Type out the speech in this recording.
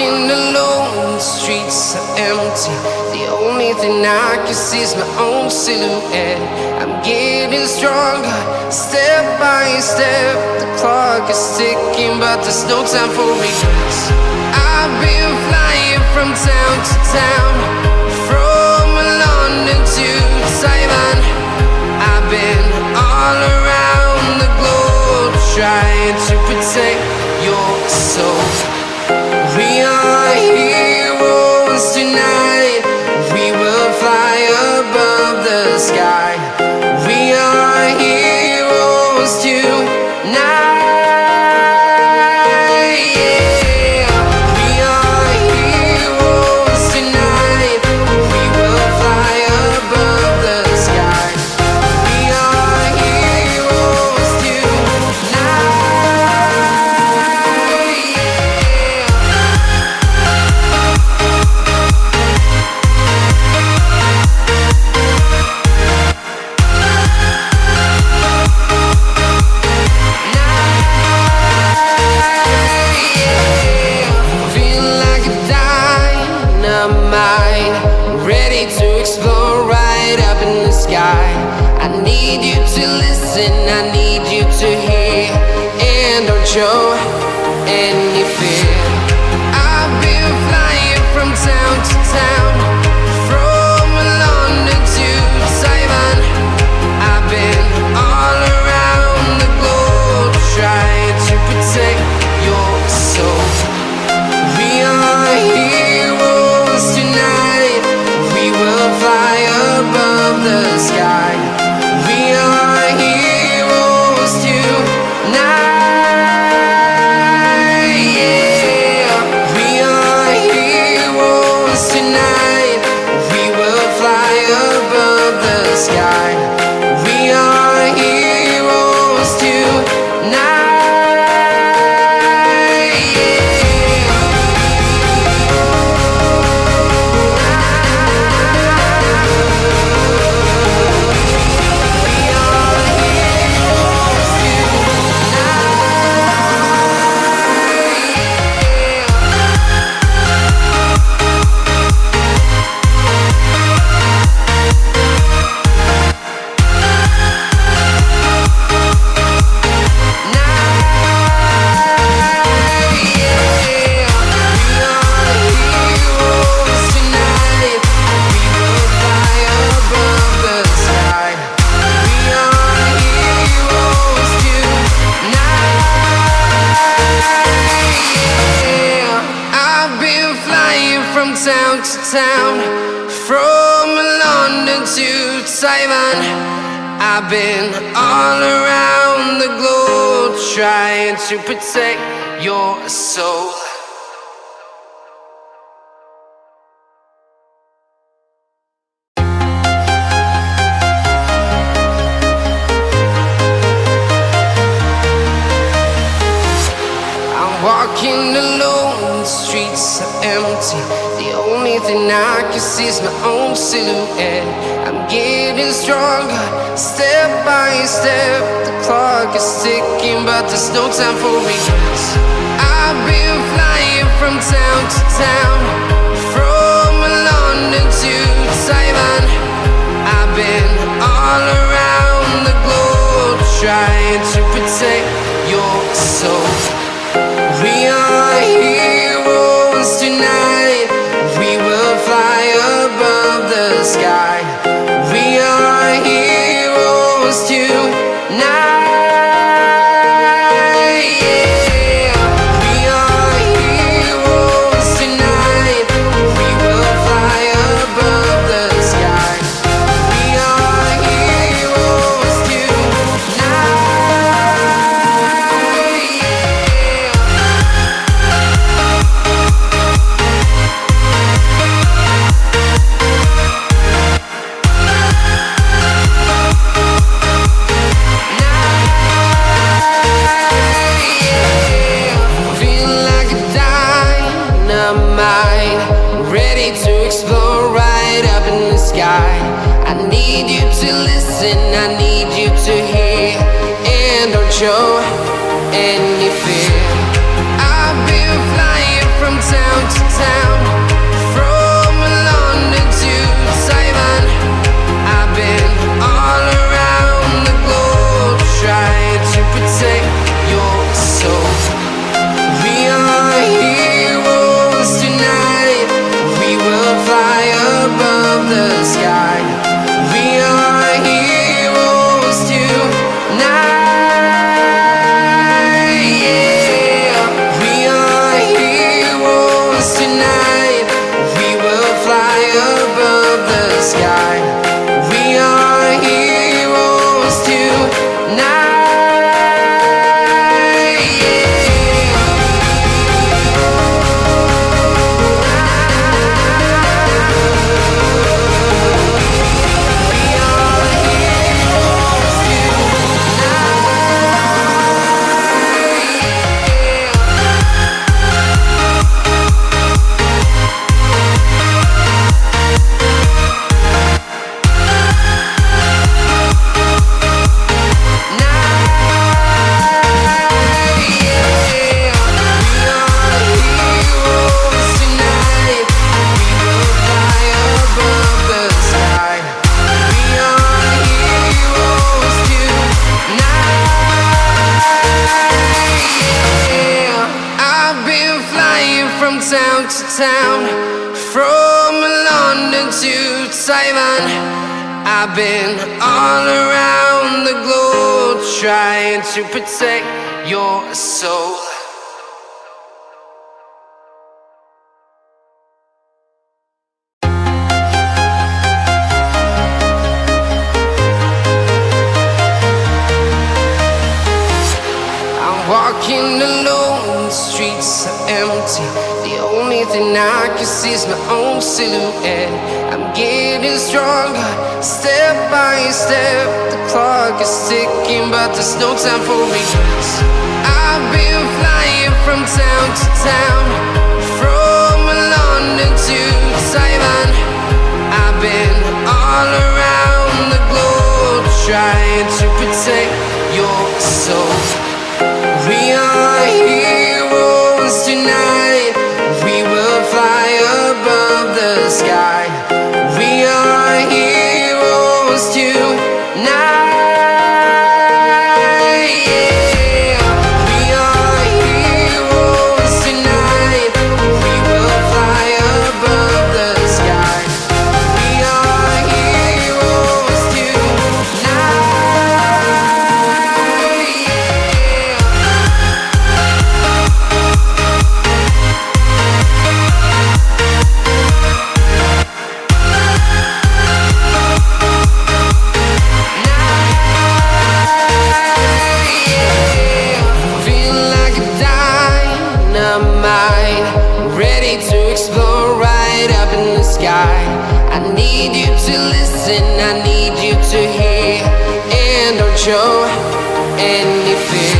walking alone, the streets are empty. The only thing I can see is my own silhouette. I'm getting stronger, step by step. The clock is ticking, but there's no time for regrets. I've been flying from town to town, from London to Taiwan. I've been all around the globe, trying to protect your soul. We are heroes tonight. We will fly above the sky. We are heroes tonight. Yeah. We are heroes tonight. We will fly above the sky. We are heroes tonight. Ready to explore right up in the sky. I need you to listen, I need you to hear, and don't show any fear. I've been flying from town to town, from London to Taiwan. I've been all around the globe, trying to protect your soul. We are heroes tonight. We will fly above the sky. We are heroes tonight. Yeah. We are heroes tonight. We will fly above the sky. We are heroes tonight. From town to town, from London to Taiwan. I've been all around the globe, trying to protect your soul. I'm walking alone, the streets are empty. The only thing I can see is my own silhouette. I'm getting stronger, step by step. The clock is ticking, but there's no time for regrets. I've been flying from town to town, from London to Taiwan. I've been all around the globe, trying to protect your soul. We are heroes tonight. We will fly above the sky. We are heroes tonight. Yeah. We are heroes tonight. We will fly above the sky. We are heroes tonight. Ready to explore right up in the sky. I need you to listen, I need you to hear, and don't show any fear. I've been flying from town to town, from London to Taiwan. I've been all around the globe trying to protect your soul. We are heroes tonight. We will fly above the sky. We are heroes tonight. Yeah. We are heroes tonight. We will fly above the sky. We are heroes tonight. Town to town, from London to Taiwan. I've been all around the globe trying to protect your soul. I'm walking alone, the streets are empty. The only thing I can see is my own silhouette. I'm getting stronger, step by step. The clock is ticking, but there's no time for regrets. I've been flying from town to town, from London to Taiwan. I've been all around the globe trying to protect your soul. We are heroes tonight. We will fly above the sky. We are heroes tonight. Yeah. We are heroes tonight. We will fly above the sky. We are heroes tonight. Ready to explore right up in the sky. I need you to listen, I need you to hear, and don't show any fear.